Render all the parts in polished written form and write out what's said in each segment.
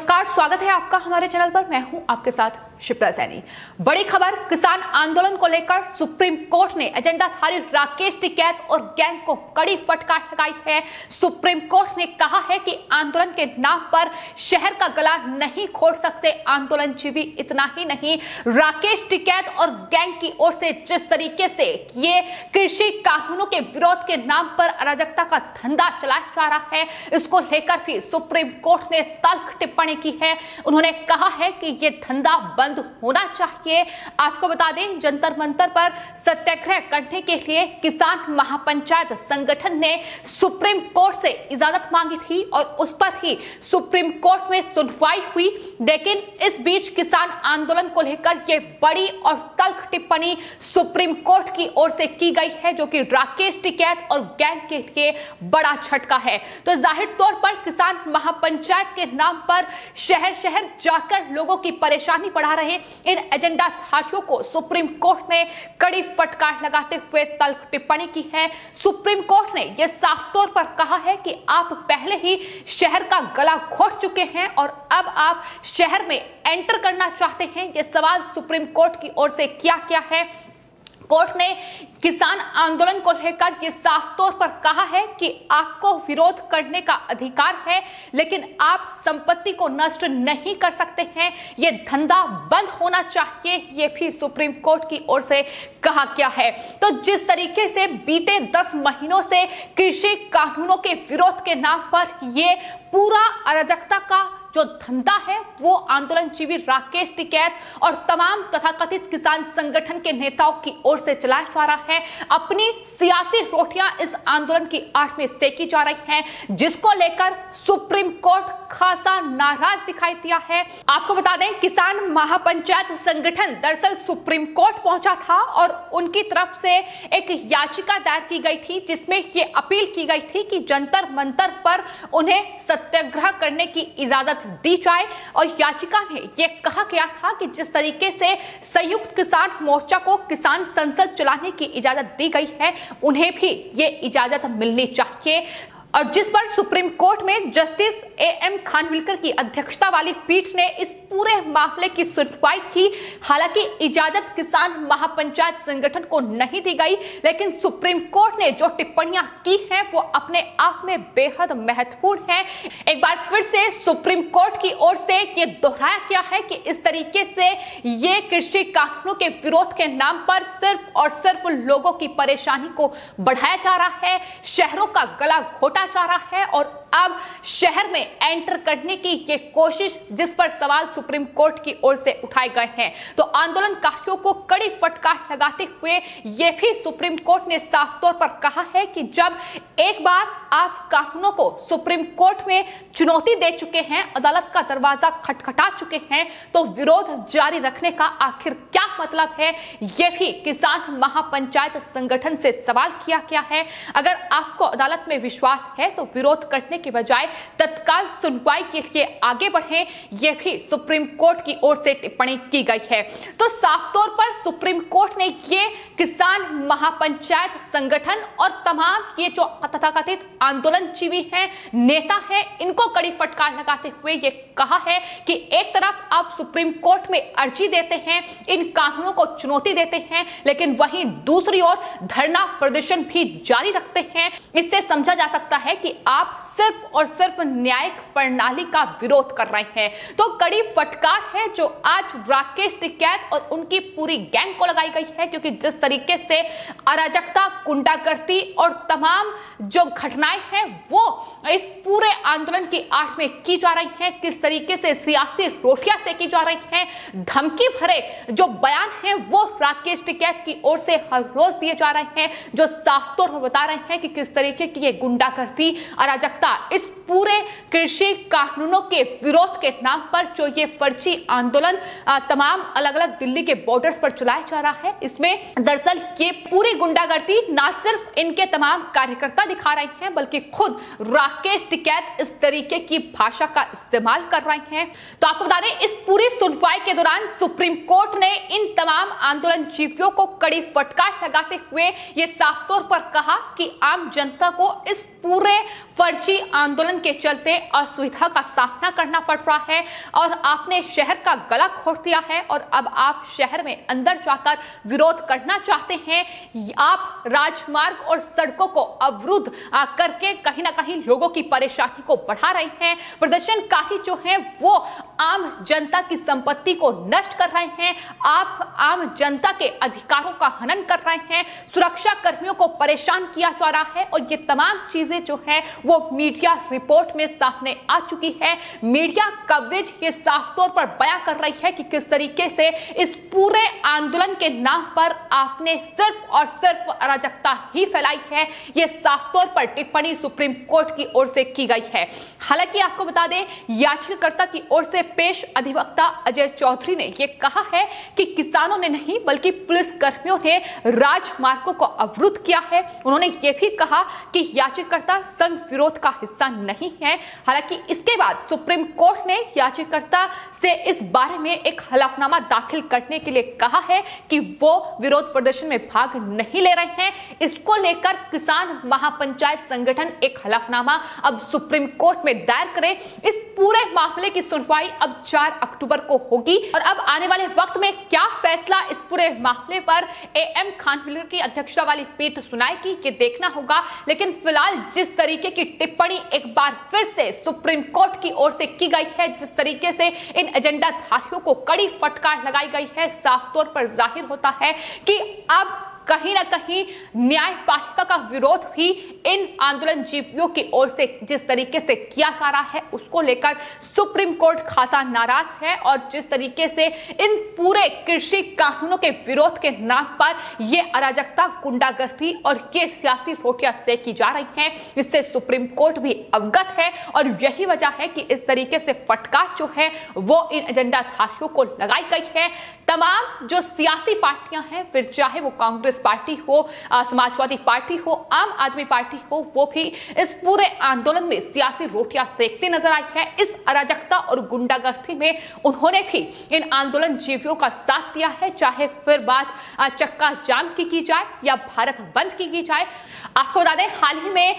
नमस्कार, स्वागत है आपका हमारे चैनल पर। मैं हूं आपके साथ शिप्रा सैनी। बड़ी खबर, किसान आंदोलन को लेकर सुप्रीम कोर्ट ने एजेंडाधारी राकेश टिकैत और गैंग को कड़ी फटकार लगाई है। सुप्रीम कोर्ट ने कहा है कि आंदोलन के नाम पर शहर का गला नहीं खोल सकते आंदोलनजीवी। इतना ही नहीं, राकेश टिकैत और गैंग की ओर से जिस तरीके से ये कृषि कानूनों के विरोध के नाम पर अराजकता का धंधा चलाया जा रहा है, इसको लेकर भी सुप्रीम कोर्ट ने तल्ख टिप्पणी की है। उन्होंने कहा है कि ये धंधा बंद होना चाहिए। आपको बता दें, जंतर मंतर पर सत्याग्रह करने के लिए किसान महापंचायत संगठन ने सुप्रीम कोर्ट से इजाजत मांगी थी और उस पर ही सुप्रीम कोर्ट में सुनवाई हुई। लेकिन इस बीच किसान आंदोलन को लेकर ये बड़ी और तल्ख टिप्पणी सुप्रीम कोर्ट की ओर से की गई है, जो कि राकेश टिकैत और गैंग के लिए बड़ा झटका है। तो जाहिर तौर पर किसान महापंचायत के नाम पर शहर शहर जाकर लोगों की परेशानी बढ़ा रहे इन एजेंडाधारियों को सुप्रीम कोर्ट ने कड़ी फटकार लगाते हुए तल्ख टिप्पणी की है। सुप्रीम कोर्ट ने यह साफ तौर पर कहा है कि आप पहले ही शहर का गला घोट चुके हैं और अब आप शहर में एंटर करना चाहते हैं। यह सवाल सुप्रीम कोर्ट की ओर से किया गया है। कोर्ट ने किसान आंदोलन को लेकर यह साफ तौर पर कहा है कि आपको विरोध करने का अधिकार है, लेकिन आप संपत्ति को नष्ट नहीं कर सकते हैं। यह धंधा बंद होना चाहिए, यह भी सुप्रीम कोर्ट की ओर से कहा गया है। तो जिस तरीके से बीते 10 महीनों से कृषि कानूनों के विरोध के नाम पर यह पूरा अराजकता का जो धंधा है वो आंदोलनजीवी राकेश टिकैत और तमाम तथाकथित किसान संगठन के नेताओं की ओर से चलाया जा रहा है। अपनी सियासी रोटियां इस आंदोलन की आड़ में सेकी जा रही हैं, जिसको लेकर सुप्रीम कोर्ट खासा नाराज दिखाई दिया है। आपको बता दें, किसान महापंचायत संगठन दरअसल सुप्रीम कोर्ट पहुंचा था और उनकी तरफ से एक याचिका दायर की गई थी, जिसमें ये अपील की गई थी कि जंतर मंतर पर उन्हें सत्याग्रह करने की इजाजत दी जाए। और याचिका में यह कहा गया था कि जिस तरीके से संयुक्त किसान मोर्चा को किसान संसद चलाने की इजाजत दी गई है, उन्हें भी ये इजाजत मिलनी चाहिए। और जिस पर सुप्रीम कोर्ट में जस्टिस AM खानविलकर की अध्यक्षता वाली पीठ ने इस पूरे मामले की सुनवाई की। हालांकि इजाजत किसान महापंचायत संगठन को नहीं दी गई, लेकिन सुप्रीम कोर्ट ने जो टिप्पणियां की हैं वो अपने आप में बेहद महत्वपूर्ण है। एक बार फिर से सुप्रीम कोर्ट की ओर से ये दोहराया गया है कि इस तरीके से ये कृषि कानूनों के विरोध के नाम पर सिर्फ और सिर्फ लोगों की परेशानी को बढ़ाया जा रहा है, शहरों का गला घोटा जा रहा है और अब शहर में एंटर करने की ये कोशिश, जिस पर सवाल सुप्रीम कोर्ट की ओर से उठाए गए हैं। तो आंदोलनकारियों को कड़ी फटकार लगाते हुए ये भी सुप्रीम कोर्ट ने साफ तौर पर कहा है कि जब एक बार आप कानूनों को सुप्रीम कोर्ट में चुनौती दे चुके हैं, अदालत का दरवाजा खटखटा चुके हैं, तो विरोध जारी रखने का आखिर क्या मतलब है, ये भी किसान महापंचायत संगठन से सवाल किया गया है। अगर आपको अदालत में विश्वास है तो विरोध करने के बजाय तत्काल सुनवाई के लिए आगे बढ़ें, यह भी सुप्रीम कोर्ट की ओर से टिप्पणी की गई है। तो साफ तौर पर सुप्रीम कोर्ट ने ये किसान महापंचायत संगठन और तमाम ये जो तथाकथित आंदोलनजीवी हैं, नेता हैं, इनको कड़ी फटकार लगाते हुए ये कहा है कि एक तरफ आप सुप्रीम कोर्ट में अर्जी देते हैं, इन कानूनों को चुनौती देते हैं, लेकिन वहीं दूसरी ओर धरना प्रदर्शन भी जारी रखते हैं। इससे समझा जा सकता है कि आप सिर्फ और सिर्फ न्यायिक प्रणाली का विरोध कर रहे हैं। तो कड़ी फटकार है जो आज राकेश टिकैत और उनकी पूरी गैंग को लगाई गई है, क्योंकि जिस तरीके से अराजकता, गुंडागर्दी और तमाम जो घटनाएं हैं वो इस पूरे आंदोलन की आड़ में की जा रही हैं, किस तरीके से सियासी रोटियां सेकी जा रही हैं, धमकी भरे जो बयान हैं वो राकेश टिकैत की ओर से हर रोज दिए जा रहे हैं, जो साफ तौर पर बता रहे हैं कि किस तरीके की ये गुंडागर्दी, अराजकता, इस पूरे कृषि कानूनों के विरोध के नाम पर जो ये फर्जी आंदोलन तमाम अलग अलग दिल्ली के बॉर्डर्स पर चलाया जा रहा है, इसमें दरअसल ये पूरी गुंडागर्दी ना सिर्फ इनके तमाम कार्यकर्ता दिखा रहे हैं, बल्कि खुद राकेश टिकैत इस तरीके की भाषा का इस्तेमाल कर रहे हैं। तो आपको बता दें, इस पूरी सुनवाई के दौरान सुप्रीम कोर्ट ने इन तमाम आंदोलन आंदोलनजीवियों को कड़ी फटकार लगाते हुए ये साफ तौर पर कहा कि आम जनता को इस पूरे फर्जी आंदोलन के चलते असुविधा का सामना करना पड़ रहा है और आपने शहर का गला घोट दिया है और अब आप शहर में अंदर जाकर विरोध करना चाहते हैं। आप राजमार्ग और सड़कों को अवरुद्ध करके कहीं ना कहीं लोगों की परेशानी को बढ़ा रहे हैं। प्रदर्शनकारी जो हैं वो आम जनता की संपत्ति को नष्ट कर रहे हैं। आप आम जनता के अधिकारों का हनन कर रहे हैं। सुरक्षा कर्मियों को परेशान किया जा रहा है और ये तमाम चीजें जो है वो मीडिया रिपोर्ट में सामने आ चुकी है। मीडिया कवरेज ये साफ तौर पर बयां कर रही है कि किस तरीके से इस पूरे आंदोलन के नाम पर आपने सिर्फ और सिर्फ अराजकता ही फैलाई है। ये साफ तौर पर टिप्पणी सुप्रीम कोर्ट की ओर से की गई है। हालांकि आपको बता दें, याचिकाकर्ता की ओर से पेश अधिवक्ता अजय चौधरी ने यह कहा है कि किसानों ने नहीं बल्कि पुलिस कर्मियों ने राजमार्गों को अवरुद्ध किया है। उन्होंने यह भी कहा कि याचिकाकर्ता संघ विरोध का हिस्सा नहीं है। हालांकि इसके बाद सुप्रीम कोर्ट ने याचिकाकर्ता से इस बारे में एक हलफनामा दाखिल करने के लिए कहा है कि वो विरोध प्रदर्शन में भाग नहीं ले रहे हैं। इसको लेकर किसान महापंचायत संगठन एक हलफनामा अब सुप्रीम कोर्ट में दायर करे। इस पूरे मामले की सुनवाई अब 4 अक्टूबर को होगी और अब आने वाले वक्त में क्या फैसला इस पूरे मामले पर एएम खानविलकर की अध्यक्षता वाली पीठ सुनाएगी, ये देखना होगा। लेकिन फिलहाल जिस तरीके की टिप्पणी एक बार फिर से सुप्रीम कोर्ट की ओर से की गई है, जिस तरीके से इन एजेंडाधारियों को कड़ी फटकार लगाई गई है, साफ तौर पर जाहिर होता है कि अब कहीं ना कहीं न्यायपालिका का विरोध भी इन आंदोलनजीवियों की ओर से जिस तरीके से किया जा रहा है उसको लेकर सुप्रीम कोर्ट खासा नाराज है। और जिस तरीके से इन पूरे कृषि कानूनों के विरोध के नाम पर ये अराजकता, गुंडागर्दी और ये सियासी रोटियां सेकी जा रही हैं, इससे सुप्रीम कोर्ट भी अवगत है और यही वजह है कि इस तरीके से फटकार जो है वो इन एजेंडाधारियों को लगाई गई है। तमाम जो सियासी पार्टियां हैं, फिर चाहे वो कांग्रेस पार्टी हो, समाजवादी पार्टी हो, आम आदमी पार्टी हो, वो भी इस पूरे आंदोलन में सियासी रोटियां सेकती नजर आई है। इस अराजकता और गुंडागर्दी में उन्होंने भी इन आंदोलनजीवियों का साथ दिया है, चाहे फिर बात चक्का जाम की जाए या भारत बंद की जाए। आपको बता दें, हाल ही में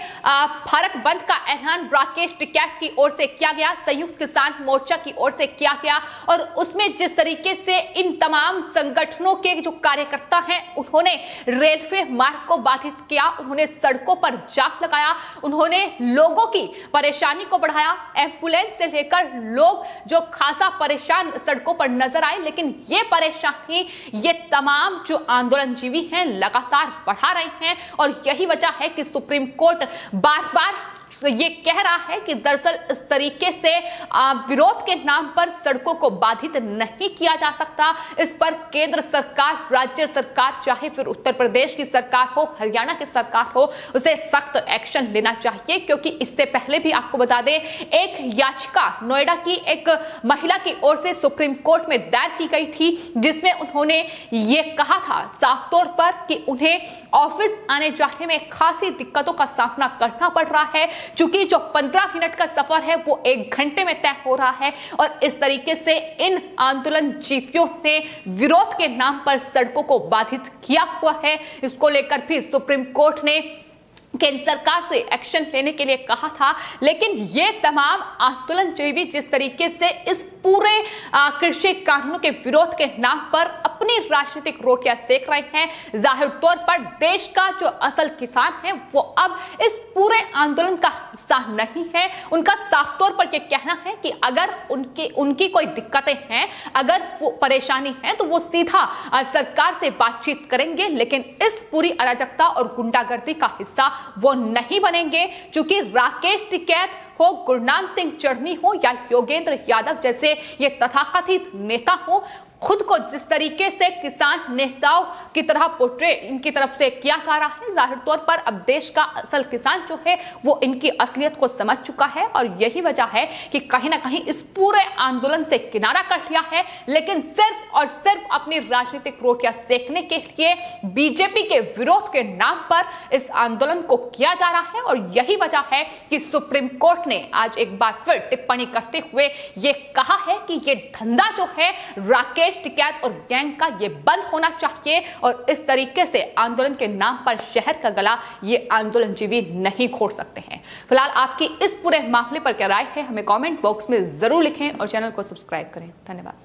भारत बंद का ऐलान राकेश टिकैत की ओर से किया गया, संयुक्त किसान मोर्चा की ओर से किया गया और उसमें जिस तरीके से इन तमाम संगठनों के जो कार्यकर्ता हैं उन्होंने रेलवे मार्ग को बाधित किया, उन्होंने सड़कों पर जाम लगाया, उन्होंने लोगों की परेशानी को बढ़ाया। एम्बुलेंस से लेकर लोग जो खासा परेशान सड़कों पर नजर आए, लेकिन ये परेशानी ये तमाम जो आंदोलनजीवी हैं लगातार बढ़ा रहे हैं और यही वजह है कि सुप्रीम कोर्ट बार बार ये कह रहा है कि दरअसल इस तरीके से विरोध के नाम पर सड़कों को बाधित नहीं किया जा सकता। इस पर केंद्र सरकार, राज्य सरकार, चाहे फिर उत्तर प्रदेश की सरकार हो, हरियाणा की सरकार हो, उसे सख्त एक्शन लेना चाहिए। क्योंकि इससे पहले भी आपको बता दें, एक याचिका नोएडा की एक महिला की ओर से सुप्रीम कोर्ट में दायर की गई थी, जिसमें उन्होंने ये कहा था साफ तौर पर कि उन्हें ऑफिस आने जाने में खासी दिक्कतों का सामना करना पड़ रहा है, चूंकि जो 15 मिनट का सफर है वो 1 घंटे में तय हो रहा है। और इस तरीके से इन आंदोलनजीवियों ने विरोध के नाम पर सड़कों को बाधित किया हुआ है। इसको लेकर भी सुप्रीम कोर्ट ने केंद्र सरकार से एक्शन लेने के लिए कहा था। लेकिन ये तमाम आंदोलनजीवी जिस तरीके से इस पूरे कृषि कानूनों के विरोध के नाम पर अपनी राजनीतिक रोटियां सेक रहे हैं, जाहिर तौर पर देश का जो असल किसान है वो अब इस पूरे आंदोलन का हिस्सा नहीं है। उनका साफ तौर पर यह कहना है कि अगर उनकी कोई दिक्कतें हैं, अगर वो परेशानी है, तो वो सीधा सरकार से बातचीत करेंगे, लेकिन इस पूरी अराजकता और गुंडागर्दी का हिस्सा वो नहीं बनेंगे। क्योंकि राकेश टिकैत हो, गुरनाम सिंह चढ़नी हो या योगेंद्र यादव जैसे ये तथाकथित नेता हो, खुद को जिस तरीके से किसान नेताओं की तरह पोर्ट्रे इनकी तरफ से किया जा रहा है, जाहिर तौर पर अब देश का असल किसान जो है वो इनकी असलियत को समझ चुका है। और यही वजह है कि कहीं ना कहीं इस पूरे आंदोलन से किनारा कर लिया है, लेकिन सिर्फ और सिर्फ अपनी राजनीतिक रोटियां सेकने के लिए बीजेपी के विरोध के नाम पर इस आंदोलन को किया जा रहा है। और यही वजह है कि सुप्रीम कोर्ट ने आज एक बार फिर टिप्पणी करते हुए ये कहा है कि ये धंधा जो है राकेश राकेश टिकैत और गैंग का ये बंद होना चाहिए और इस तरीके से आंदोलन के नाम पर शहर का गला ये आंदोलनजीवी नहीं घोट सकते हैं। फिलहाल आपकी इस पूरे मामले पर क्या राय है हमें कमेंट बॉक्स में जरूर लिखें और चैनल को सब्सक्राइब करें। धन्यवाद।